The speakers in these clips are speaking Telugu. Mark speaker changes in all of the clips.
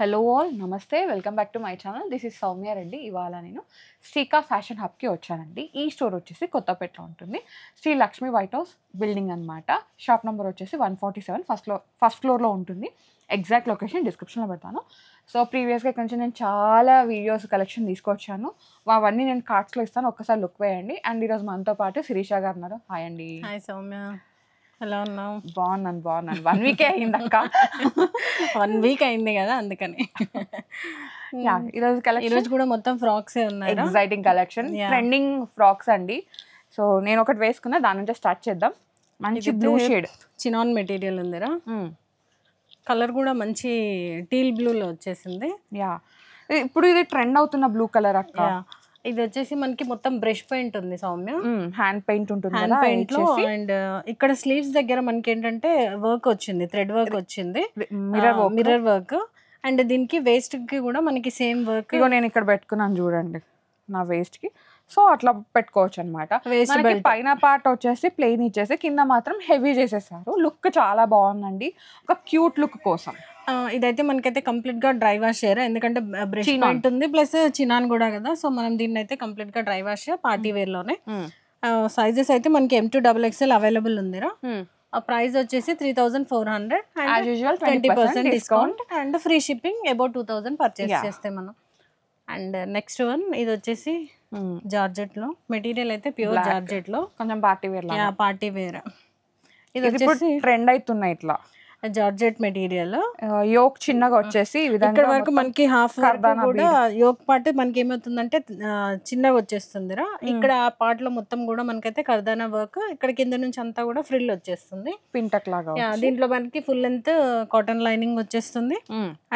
Speaker 1: హలో ఆల్ నమస్తే welcome back to my channel. This is Soumya Reddy. ఇవాళ నేను శ్రీకా ఫ్యాషన్ హబ్కి వచ్చానండి. ఈ స్టోర్ వచ్చేసి కొత్తపేటలో ఉంటుంది. Sri Lakshmi White House building అనమాట. షాప్ నెంబర్ వచ్చేసి 147 ఫస్ట్ ఫ్లోర్లో ఉంటుంది. ఎగ్జాక్ట్ లొకేషన్ డిస్క్రిప్షన్లో పెడతాను. సో ప్రీవియస్గా ఇక్కడ నుంచి నేను చాలా వీడియోస్ కలెక్షన్ తీసుకొచ్చాను. అవన్నీ నేను కార్డ్స్లో ఇస్తాను, ఒక్కసారి లుక్ వేయండి. అండ్ ఈరోజు మనతో పాటు శిరీష గారు ఉన్నారు. హాయ్ అండి.
Speaker 2: హాయ్ సౌమ్య, ఎలా ఉన్నావు?
Speaker 1: బాగున్నాను 1 వీకే అయింది అక్క.
Speaker 2: 1 వీక్ అయింది కదా, అందుకని. ఈరోజు కూడా మొత్తం ఫ్రాక్సే ఉన్నాయి.
Speaker 1: ఎగ్జైటింగ్ కలెక్షన్, ట్రెండింగ్ ఫ్రాక్స్ అండి. సో నేను ఒకటి వేసుకున్నా, దాని నుంచి స్టార్ట్ చేద్దాం. మంచి బ్లూ షేడ్
Speaker 2: చినాన్ మెటీరియల్ ఉందిరా. కలర్ కూడా మంచి టీల్ బ్లూలో వచ్చేసింది.
Speaker 1: యా, ఇప్పుడు ఇది ట్రెండ్ అవుతున్న బ్లూ కలర్ అక్క.
Speaker 2: ఇది వచ్చేసి మనకి మొత్తం బ్రష్ పెయింట్ ఉంది సౌమ్య,
Speaker 1: హ్యాండ్ పెయింట్ ఉంటుంది.
Speaker 2: హ్యాండ్ పెయింట్ లో. అండ్ ఇక్కడ స్లీవ్స్ దగ్గర మనకి ఏంటంటే వర్క్ వచ్చింది, థ్రెడ్ వర్క్ వచ్చింది, మిర్రర్ వర్క్. అండ్ దీనికి వేస్ట్ కి కూడా మనకి సేమ్ వర్క్.
Speaker 1: ఇగో నేను ఇక్కడ పెట్టుకున్నాను చూడండి నా వేస్ట్ కి. సో అట్లా పెట్టుకోవచ్చు అనమాట. పైన పార్ట్ వచ్చేసి ప్లెయిన్ ఇచ్చేసి కింద మాత్రం హెవీ చేసేసారు. లుక్ చాలా బాగుందండి, ఒక క్యూట్ లుక్ కోసం.
Speaker 2: ఇదైతే మనకైతే కంప్లీట్ గా డ్రై వాష్ చేయరా, ఎందుకంటే బ్రష్ పెయింట్ ఉంది ప్లస్ చినాన్ కూడా కదా. సో మనం దీన్ని అయితే కంప్లీట్ గా డ్రై వాష్ పార్టీ వేర్ లోనే. సైజెస్ అయితే మనకి M2XXL అవైలబుల్ ఉందిరా. ప్రైస్ వచ్చేసి 3400 and 20% discount and free shipping about 2000 purchase చేస్తే మనం. అండ్ నెక్స్ట్ వన్ ఇది వచ్చేసి జార్జెట్ లో మెటీరియల్, అయితే ప్యూర్ జార్జెట్ లో కొంచెం పార్టీ వేర్. ఇది వచ్చేసి
Speaker 1: ట్రెండ్ అవుతున్నాయి ఇట్లా
Speaker 2: జార్జెట్ మెటీరియల్.
Speaker 1: యోక్ చిన్నగా వచ్చేసి
Speaker 2: ఇక్కడ వరకు మనకి హాఫ్ కూడా యోక్ పార్ట్ మనకి ఏమవుతుందంటే చిన్నగా వచ్చేస్తుందిరా. ఇక్కడ ఆ పార్ట్ లో మొత్తం కూడా మనకైతే కర్దానా వర్క్, ఇక్కడ కింద నుంచి అంతా కూడా ఫ్రిల్ వచ్చేస్తుంది
Speaker 1: పింటక్ లాగా.
Speaker 2: దీంట్లో మనకి ఫుల్ లెంత్ కాటన్ లైనింగ్ వచ్చేస్తుంది.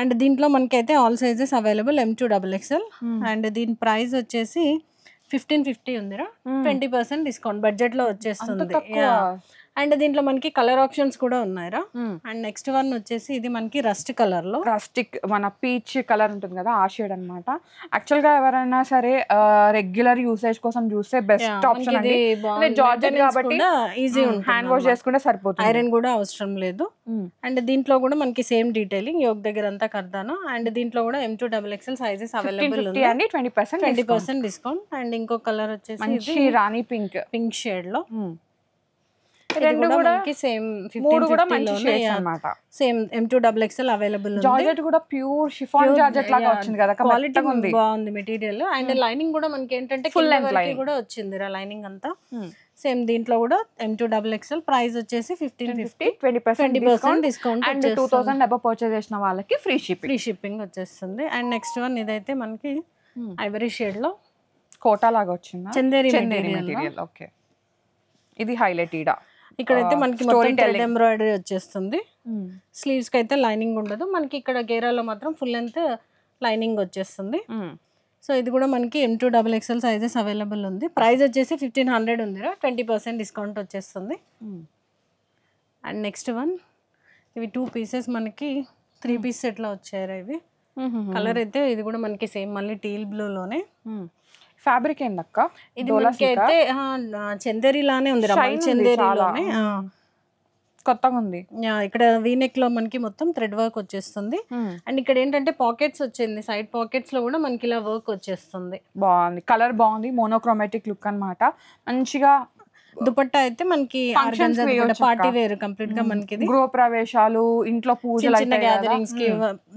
Speaker 2: అండ్ దీంట్లో మనకి అయితే all sizes available M2XXL. And దీని ప్రైస్ వచ్చేసి 1550 ఉందిరా. 20% డిస్కౌంట్ బడ్జెట్ లో వచ్చేస్తుంది. అండ్ దీంట్లో మనకి కలర్ ఆప్షన్స్ కూడా ఉన్నాయిరా. అండ్ నెక్స్ట్ వన్ వచ్చేసి ఇది మనకి రస్ట్ కలర్ లో,
Speaker 1: రస్టిక్ మన పీచ్ కలర్ ఉంటుంది కదా, ఆ షేడ్ అనమాట. యాక్చువల్ గా ఎవరైనా సరే రెగ్యులర్ యూసేజ్ కోసం చూస్తే బెస్ట్ ఆప్షన్ అండి. జార్జెట్ కాబట్టి
Speaker 2: ఈజీ
Speaker 1: హ్యాండ్ వాష్ చేసుకుంటే సరిపోతుంది,
Speaker 2: ఐరన్ కూడా అవసరం లేదు. అండ్ దీంట్లో కూడా మనకి సేమ్ డీటెయిలింగ్, యోగ్ దగ్గర అంతా కర్దాను. అండ్ దీంట్లో కూడా M2XXL సైజెస్ అవైలబుల్ ఉంది. 20% డిస్కౌంట్. అండ్ ఇంకో కలర్ వచ్చేసి
Speaker 1: రాణి పింక్
Speaker 2: షేడ్ లో.
Speaker 1: రెండు కూడా
Speaker 2: సేమ్
Speaker 1: మూడు కూడా మంచి షేడ్స్ అన్నమాట.
Speaker 2: సేమ్ M2XXL అవైలబుల్ ఉంది.
Speaker 1: జార్జెట్ కూడా ప్యూర్ షిఫాన్ జార్జెట్ లాగా వచ్చింది కదా,
Speaker 2: క్వాలిటీ బాగుంది మెటీరియల్. అండ్ లైనింగ్ కూడా మనకి ఏంటంటే ఫుల్ లెంత్ కూడా వచ్చింది రా లైనింగ్ అంతా. సేమ్ దీంట్లో కూడా M2XXL. ప్రైస్ వచ్చేసి 1550, 20% డిస్కౌంట్.
Speaker 1: అండ్ 2000 అబౌవ్ పర్చేస్ చేసిన వాళ్ళకి ఫ్రీ
Speaker 2: షిప్పింగ్ వచ్చేస్తుంది. అండ్ నెక్స్ట్ వన్ ఇదైతే మనకి ఐవరీ షేడ్ లో
Speaker 1: కోటా లాగా వచ్చింది,
Speaker 2: చందేరి
Speaker 1: మెటీరియల్. ఓకే, ఇది హైలైట్.
Speaker 2: ఇక్కడైతే మనకి మొత్తం థ్రెడ్ ఎంబ్రాయిడరీ వచ్చేస్తుంది. స్లీవ్స్ కి అయితే లైనింగ్ ఉండదు మనకి. ఇక్కడ గేరాలో మాత్రం ఫుల్ లెంత్ లైనింగ్ వచ్చేస్తుంది. సో ఇది కూడా మనకి M2XXL సైజెస్ అవైలబుల్ ఉంది. ప్రైస్ వచ్చేసి 1500 ఉందిరా. 20% డిస్కౌంట్ వచ్చేస్తుంది. అండ్ నెక్స్ట్ వన్ ఇవి 2 పీసెస్ మనకి 3 పీస్ సెట్లో వచ్చాయి ఇవి. కలర్ అయితే ఇది కూడా మనకి సేమ్ మళ్ళీ టీల్ బ్లూ లోనే.
Speaker 1: ఫ్యాబ్రిక్ ఏందక్క?
Speaker 2: ఇది మనకి అయితే చందేరి లానే ఉంది, చందేరిలోనే
Speaker 1: కొత్తగా ఉంది.
Speaker 2: ఇక్కడ వీనెక్ లో మనకి మొత్తం థ్రెడ్ వర్క్ వచ్చేస్తుంది. అండ్ ఇక్కడ ఏంటంటే పాకెట్స్ వచ్చింది, సైడ్ పాకెట్స్ లో కూడా మనకి ఇలా వర్క్ వచ్చేస్తుంది.
Speaker 1: బాగుంది, కలర్ బాగుంది, మోనోక్రోమాటిక్ లుక్ అన్నమాట. మంచిగా
Speaker 2: దుపట్టా అయితే మనకి పార్టీ వేర్ కంప్లీట్ గా మనకి
Speaker 1: గృహ ప్రవేశాలు, ఇంట్లో పూజలు,
Speaker 2: చిన్న గ్యాదరింగ్స్ కి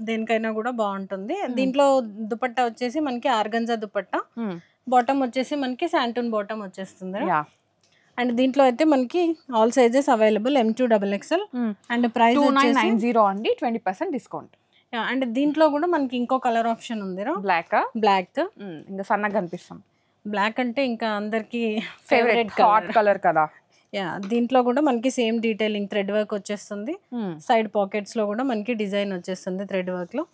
Speaker 2: దేనికైనా కూడా బాగుంటుంది. దీంట్లో దుపట్టా వచ్చేసి మనకి ఆర్గంజా దుపట్టా, బాటమ్ వచ్చేసి మనకి శాంటూన్ బాటమ్ వచ్చేస్తుంది. అండ్ దీంట్లో అయితే మనకి all sizes available M2XXL. And price
Speaker 1: 2990 అండి, 20% డిస్కౌంట్.
Speaker 2: అండ్ దీంట్లో కూడా మనకి ఇంకో కలర్ ఆప్షన్ ఉంది, బ్లాక్.
Speaker 1: ఇంకా సన్నగా కనిపిస్తాం.
Speaker 2: బ్లాక్ అంటే ఇంకా అందరికి
Speaker 1: ఫేవరెట్ హాట్ కలర్ కదా.
Speaker 2: దీంట్లో కూడా మనకి సేమ్ డీటెయిలింగ్ థ్రెడ్ వర్క్ వచ్చేస్తుంది. సైడ్ పాకెట్స్ లో కూడా మనకి డిజైన్ వచ్చేస్తుంది థ్రెడ్ వర్క్ లో.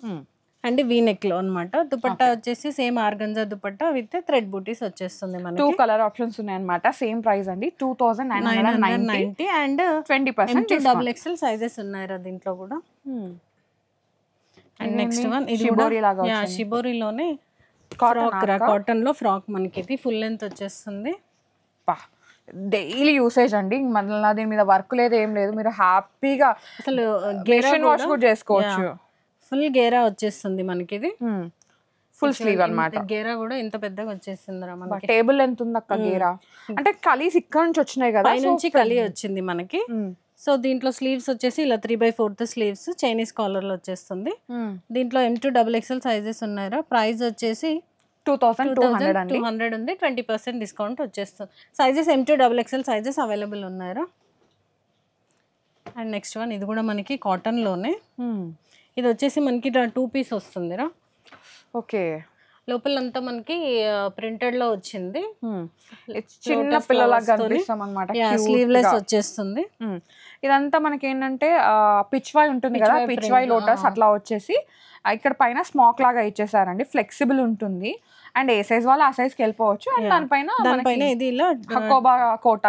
Speaker 2: అండ్ వీనెక్ లో అన్నమాట. దుపట్టా వచ్చేసి same organza dupatta with thread బూటీస్ వచ్చేస్తుంది మనకి.
Speaker 1: 2 కలర్ ఆప్షన్స్ ఉన్నాయి అన్నమాట. సేమ్ ప్రైస్ అండి, 2990
Speaker 2: అండ్
Speaker 1: 20%
Speaker 2: M2XXL సైజెస్ ఉన్నాయి దీంట్లో కూడా. అండ్ నెక్స్ట్ వన్ ఇది షిబోరిలోనే కాటన్ లో ఫ్రాక్ మనకి. ఇది ఫుల్ లెంత్ వచ్చేస్తుంది.
Speaker 1: డైలీ యూసేజ్ అండి, మళ్ళీ దీని మీద వర్క్ లేదు, ఏం లేదు. మీరు హ్యాపీగా
Speaker 2: అసలు
Speaker 1: గేషన్ వాష్ కూడా చేసుకోవచ్చు.
Speaker 2: ఫుల్ గేరా వచ్చేస్తుంది మనకి ఇది.
Speaker 1: ఫుల్ స్లీవ్ అన్నమాట.
Speaker 2: గేరా కూడా ఇంత పెద్దగా వచ్చేస్తుంది రా మనకి.
Speaker 1: టేబుల్ ఎంత ఉంది అక్క గేరా? అంటే కలీస్ ఇక్కడ నుంచి వచ్చినాయి కదా,
Speaker 2: పై నుంచి కలి వచ్చింది మనకి. సో దీంట్లో స్లీవ్స్ వచ్చేసి ఇలా 3/4 స్లీవ్స్ చైనీస్ కాలర్ లో వచ్చేస్తుంది. దీంట్లో M2 XXL సైజెస్ ఉన్నాయా. ప్రైస్ వచ్చేసి 2200 ఉంది. 20% డిస్కౌంట్ వచ్చేస్తుంది. Sizes M2 XXL sizes available ఉన్నాయా. అండ్ నెక్స్ట్ వన్ ఇది కూడా మనకి కాటన్ లోనే. ఇది వచ్చేసి మనకి 2 పీస్ వస్తుందిరా.
Speaker 1: ఓకే,
Speaker 2: లోపలంతా మనకి ప్రింటెడ్ లో వచ్చింది.
Speaker 1: చిన్న పిల్లలాగా కనిపిస్తాం అన్నమాట.
Speaker 2: స్లీవ్లెస్ వచ్చేస్తుంది.
Speaker 1: ఇదంతా మనకి ఏంటంటే పిచ్వాయ్ ఉంటుంది కదా, పిచ్వాయ్ లోటస్ అట్లా వచ్చేసి ఇక్కడ పైన స్మాక్ లాగా ఇచ్చేసారండి. ఫ్లెక్సిబుల్ ఉంటుంది అండ్ ఏ సైజ్ వాళ్ళు ఆ సైజ్ కి వెళ్ళిపోవచ్చు. అండ్ దానిపైన
Speaker 2: ఇది ఇలా
Speaker 1: హకోబా కోట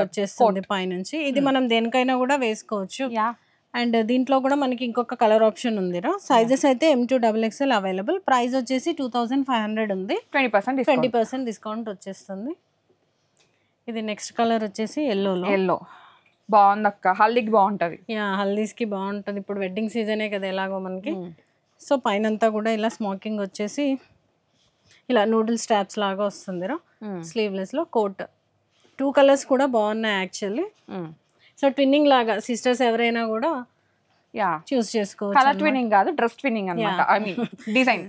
Speaker 2: వచ్చేస్తుంది పైనుంచి. ఇది మనం దేనికైనా కూడా వేసుకోవచ్చు. అండ్ దీంట్లో కూడా మనకి ఇంకొక కలర్ ఆప్షన్ ఉందిరా. సైజెస్ అయితే M2 XXL అవైలబుల్. ప్రైస్ వచ్చేసి 2500 ఉంది. 20% డిస్కౌంట్ వచ్చేస్తుంది. ఇది నెక్స్ట్ కలర్ వచ్చేసి ఎల్లో
Speaker 1: బాగుంది అక్క. హల్దీకి బాగుంటది.
Speaker 2: హల్దీస్ కి బాగుంటది. ఇప్పుడు వెడ్డింగ్ సీజనే కదా ఎలాగో మనకి. సో పైన అంతా కూడా ఇలా స్మోకింగ్ వచ్చేసి ఇలా నూడిల్ స్టాప్స్ లాగా వస్తుందిరా. స్లీవ్లెస్ లో కోట్. 2 కలర్స్ కూడా బాగున్నాయి యాక్చువల్లీ. సో ట్విన్నింగ్ లాగా సిస్టర్స్ ఎవరైనా కూడా చూస్ చేసుకోవచ్చు.
Speaker 1: కలర్ ట్విన్నింగ్ కాదు, డ్రెస్ ట్విన్నింగ్ అన్నమాట. I mean design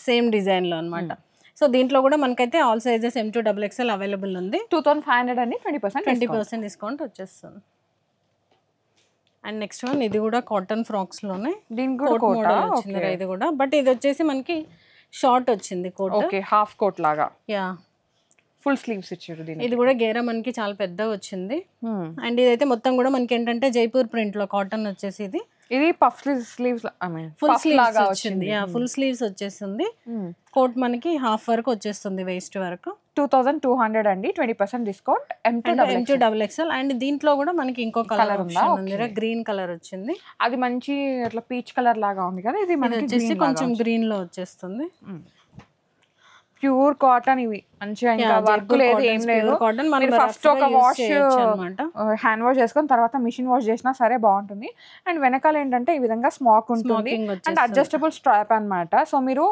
Speaker 2: same design లో అన్నమాట. సో దీంట్లో కూడా మనకైతే all sizes M2 XXL available ఉంది.
Speaker 1: 2500 అండి. 20%
Speaker 2: డిస్కౌంట్ వచ్చేస్తుంది. అండ్ నెక్స్ట్ వన్ ఇది కూడా కాటన్ ఫ్రాక్స్ లోనే.
Speaker 1: దీనికి కూడా
Speaker 2: కోట్ మోడల్ వచ్చింది ఇది కూడా. బట్ ఇది వచ్చేసి మనకి షార్ట్ వచ్చింది కోట్.
Speaker 1: ఓకే, హాఫ్ కోట్ లాగా. ఫుల్ స్లీవ్స్ ఇచ్చారు.
Speaker 2: ఇది కూడా గేరా మనకి చాలా పెద్దగా వచ్చింది. అండ్ ఇదైతే మొత్తం కూడా మనకి ఏంటంటే జైపూర్ ప్రింట్ లో కాటన్ వచ్చేసి
Speaker 1: ఇది puff sleeves, I mean
Speaker 2: full sleeves వచ్చింది. ఫుల్ స్లీవ్స్ వచ్చేస్తుంది. కోట్ మనకి హాఫ్ వరకు వచ్చేస్తుంది, వేస్ట్ వరకు.
Speaker 1: 2200 అండి. 20% డిస్కౌంట్.
Speaker 2: M2 XXL. అండ్ దీంట్లో కూడా మనకి ఇంకో కలర్ ఉంది, గ్రీన్ కలర్ వచ్చింది.
Speaker 1: అది మంచి అట్లా పీచ్ కలర్ లాగా ఉంది కదా. ఇది మనకి
Speaker 2: వచ్చేసి కొంచెం గ్రీన్ లో వచ్చేస్తుంది.
Speaker 1: Pure cotton. ఇవి మంచిగా ఇంకా వర్క్ లేదు, ఏం లేదు. ఫస్ట్ ఒక వాష్ హ్యాండ్ వాష్ చేసుకొని తర్వాత మిషన్ వాష్ చేసినా సరే బాగుంటుంది. అండ్ వెనకాల ఏంటంటే ఈ విధంగా స్మాక్ ఉంటుంది అండ్ అడ్జస్టబుల్ స్ట్రాప్ అన్నమాట. సో మీరు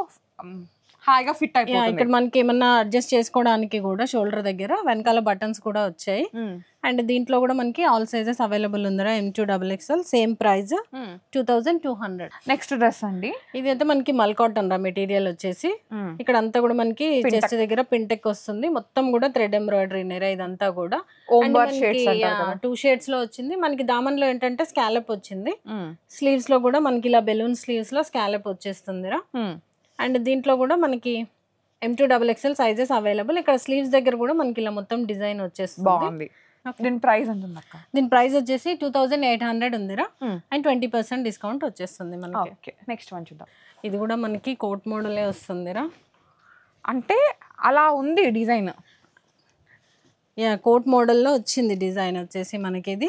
Speaker 1: హాయిగా ఫిట్ అయిపోతుంది.
Speaker 2: ఇక్కడ మనకి ఏమన్నా అడ్జస్ట్ చేసుకోవడానికి కూడా షోల్డర్ దగ్గర వెనకాల బటన్స్ కూడా వచ్చాయి. అండ్ దీంట్లో కూడా మనకి ఆల్ సైజెస్ అవైలబుల్ ఉందిరా. M2 XXL same price 2200.
Speaker 1: Next dress అండి.
Speaker 2: ఇది అయితే మనకి మల్ కాటన్ రా మెటీరియల్ వచ్చేసి. ఇక్కడ అంతా కూడా మనకి చెస్ట్ దగ్గర పింటెక్ వస్తుంది. మొత్తం కూడా థ్రెడ్ ఎంబ్రాయిడరీ నేరా ఇదంతా కూడా. 2 షేడ్స్ లో వచ్చింది. మనకి దామన్ లో ఏంటంటే స్కాలప్ వచ్చింది. స్లీవ్స్ లో కూడా మనకి ఇలా బెలూన్ స్లీవ్స్ లో స్కాలప్ వచ్చేస్తుందిరా. అండ్ దీంట్లో కూడా మనకి M2 XXL సైజెస్ అవైలబుల్. ఇక్కడ స్లీవ్స్ దగ్గర కూడా మనకి ఇలా మొత్తం డిజైన్ వచ్చేస్తుంది.
Speaker 1: బాగుంది. దీని ప్రైస్ ఎంత ఉంది అక్క?
Speaker 2: దీని ప్రైస్ వచ్చేసి 2800 ఉందిరా. అండ్ 20% డిస్కౌంట్ వచ్చేస్తుంది మనకి.
Speaker 1: నెక్స్ట్ వన్ చూద్దాం.
Speaker 2: ఇది కూడా మనకి కోట్ మోడలే వస్తుందిరా.
Speaker 1: అంటే అలా ఉంది డిజైన్.
Speaker 2: కోట్ మోడల్లో వచ్చింది డిజైన్ వచ్చేసి మనకి ఇది.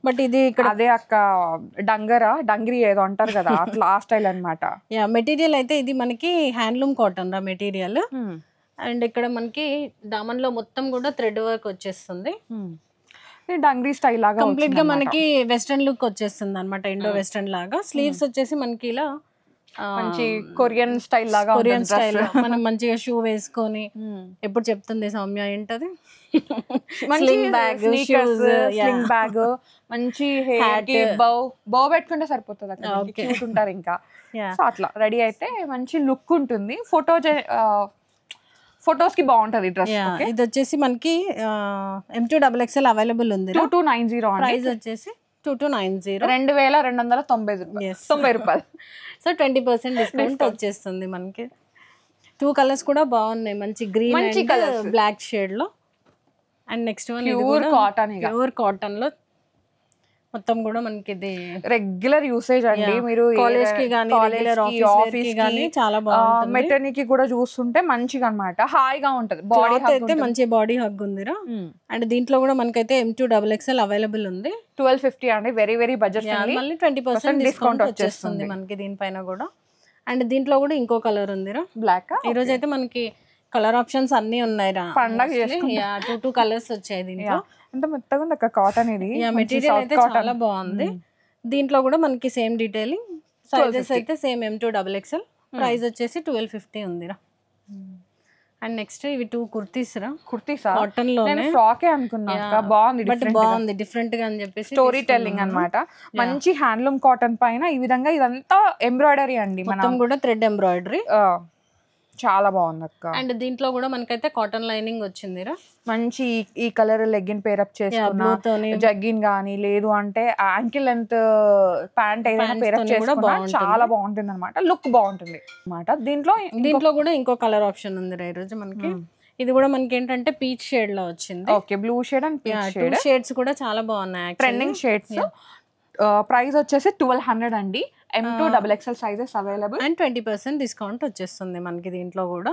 Speaker 2: బట్ ఇది ఇక్కడ
Speaker 1: అదే అక్క డంగిరి ఏదో అంటారు కదా, అట్లా ఆ స్టైల్ అన్నమాట.
Speaker 2: మెటీరియల్ అయితే ఇది మనకి handloom cotton raw material. And ఇక్కడ మనకి దామన్ లో మొత్తం కూడా థ్రెడ్ వర్క్ వచ్చేస్తుంది.
Speaker 1: డంగ్రీ స్టైల్ లాగా
Speaker 2: కంప్లీట్ గా మనకి వెస్టర్న్ లుక్ వచ్చేస్తుంది అనమాట. ఇండో వెస్టర్న్ లాగా. స్లీవ్స్ వచ్చేసి మనకి ఇలా
Speaker 1: మంచి కొరియన్ స్టైల్ లాగా,
Speaker 2: కొరియన్ స్టైల్. మనం మంచిగా షూ వేసుకొని ఎప్పుడు చెప్తుంది సౌమ్య ఏంటది,
Speaker 1: స్లింగ్ బ్యాగ్ మంచి బౌ పెట్టుకుంటే సరిపోతుంది అక్కడ ఉంటారు ఇంకా. సో అట్లా రెడీ అయితే మంచి లుక్ ఉంటుంది. ఫొటోస్ కి బాగుంటది డ్రెస్.
Speaker 2: ఇది వచ్చేసి మనకి M2 XXL అవైలబుల్ ఉంది.
Speaker 1: 2290
Speaker 2: ప్రైస్ వచ్చేసి 2290,
Speaker 1: 2290 రూపాయలు.
Speaker 2: సో 20% డిస్కౌంట్ వచ్చేస్తుంది మనకి. 2 కలర్స్ కూడా బాగున్నాయి, మంచి గ్రీన్ మంచి కలర్ బ్లాక్ షేడ్ లో. And next one pure cotton లో మొత్తం కూడా మనకి ఇది
Speaker 1: రెగ్యులర్ యూసేజ్ అండి. మీరు
Speaker 2: కాలేజ్ కి గానీ ఆఫీస్ కి గానీ చాలా బాగుంటుంది.
Speaker 1: మెటర్నిటీ కూడా చూస్తుంటే మంచిగా అన్నమాట, హాయిగా ఉంటది. బాడీ
Speaker 2: అయితే మంచి బాడీ హగ్ ఉందిరా. అండ్ దీంట్లో కూడా మనకైతే M2 XXL అవైలబుల్ ఉంది.
Speaker 1: 1250 అండి, వెరీ వెరీ బడ్జెట్.
Speaker 2: మళ్ళీ 20% డిస్కౌంట్ వచ్చేస్తుంది మనకి దీనిపైన కూడా. అండ్ దీంట్లో కూడా ఇంకో కలర్ ఉందిరా, బ్లాక్. ఈ రోజు అయితే మనకి కలర్ ఆప్షన్స్ అన్ని ఉన్నాయి రా.
Speaker 1: పండగ
Speaker 2: 2 కలర్స్ వచ్చాయి దీంట్లో.
Speaker 1: ఎంత మెత్తగా ఉంది అక్క కాటన్. ఇది
Speaker 2: మెటీరియల్ అయితే చాలా బాగుంది. దీంట్లో కూడా మనకి సేమ్ డీటెయిలింగ్ సైజెస్ అయితే సేమ్ M2XXL, ప్రైస్ వచ్చేసి 1250 ఉందిరా. అండ్ నెక్స్ట్ ఇవి 2 కుర్తీస్ రా,
Speaker 1: కుర్తీసా?
Speaker 2: కాటన్ లో
Speaker 1: ఫ్రాకే అనుకున్నా బాగుంది,
Speaker 2: బట్ బాగుంది డిఫరెంట్ గా అని చెప్పేసి.
Speaker 1: స్టోరీ టెల్లింగ్ అన్నమాట. మంచి హ్యాండ్లూమ్ కాటన్ పైన ఈ విధంగా ఇదంతా ఎంబ్రాయిడరీ అండి,
Speaker 2: మొత్తం కూడా థ్రెడ్ ఎంబ్రాయిడరీ,
Speaker 1: చాలా బాగుంది అక్క.
Speaker 2: అండ్ దీంట్లో కూడా మనకైతే కాటన్ లైనింగ్ వచ్చిందిరా.
Speaker 1: మంచి ఈ కలర్ లెగ్గిన్ పేరప్ చేసుకున్నా, జగ్గిన్ గానీ లేదు అంటే యాంకిల్ లెంత్ ప్యాంట్ ఏదైనా పేరప్ చేసుకున్నా చాలా బాగుంటుంది అనమాట, లుక్ బాగుంటుంది అనమాట. దీంట్లో
Speaker 2: కూడా ఇంకో కలర్ ఆప్షన్ ఉంది ఈ రోజు మనకి. ఇది కూడా మనకి ఏంటంటే పీచ్ షేడ్ లో వచ్చింది.
Speaker 1: Okay, blue shade and peach shade.
Speaker 2: Shades కూడా చాలా బాగున్నాయి,
Speaker 1: ట్రెండింగ్ షేడ్స్. ప్రైస్ వచ్చేసి 1200 అండి. M2XXL sizes available
Speaker 2: and 20% discount వచ్చేస్తుంది మనకి దీంట్లో కూడా.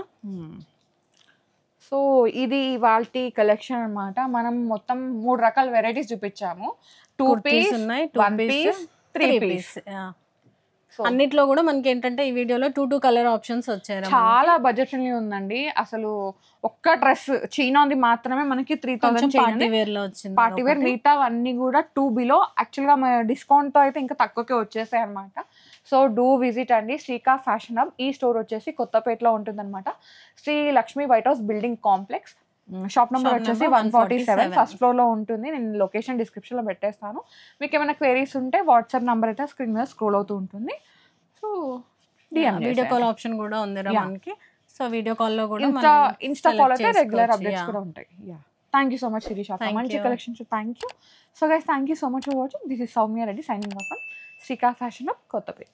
Speaker 1: సో ఇది వాల్టీ కలెక్షన్ అన్నమాట. మనం మొత్తం 3 రకాల వెరైటీస్ చూపించాము. 2 పీస్ ఉన్నాయి, 1 పీస్, 3 పీస్.
Speaker 2: అన్నిట్లో కూడా మనకి ఏంటంటే ఈ వీడియోలో 2 కలర్ ఆప్షన్స్ వచ్చాయి.
Speaker 1: చాలా బడ్జెట్ ఫ్రెండ్లీ ఉందండి. అసలు ఒక్క డ్రెస్ చీనాది మాత్రమే మనకి 3000
Speaker 2: పార్టీ వేర్ లో వచ్చింది.
Speaker 1: పార్టీ వేర్ మిగతా అన్ని కూడా 2 బిలో. యాక్చువల్ గా డిస్కౌంట్ తో అయితే ఇంకా తక్కువకే వచ్చేసాయి అనమాట. సో డూ విజిట్ అండి శ్రీకా ఫ్యాషన్ హబ్. ఈ స్టోర్ వచ్చేసి కొత్తపేటలో ఉంటుంది అనమాట. Sri Lakshmi White House building complex. Shop number వచ్చేసి 147 ఫస్ట్ ఫ్లోర్ లో ఉంటుంది. నేను లొకేషన్ డిస్క్రిప్షన్ లో పెట్టేస్తాను. మీకు ఏమైనా క్వైరీస్ ఉంటే వాట్సాప్ నెంబర్ అయితే స్క్రీన్ మీద స్క్రోల్ అవుతూ ఉంటుంది. సో
Speaker 2: వీడియో కాల్ ఆప్షన్ కూడా ఉంది మనకి. సో వీడియో కాల్ లో కూడా
Speaker 1: ఇన్స్టా ఫాలో అయితే రెగ్యులర్ అప్డేట్స్ కూడా ఉంటాయి. Thank you so much Sirisha, మంచి collections. Thank you. So guys, thank you so much for watching. This is Soumya Reddy signing off from Srika fashion hub, Kothapeta.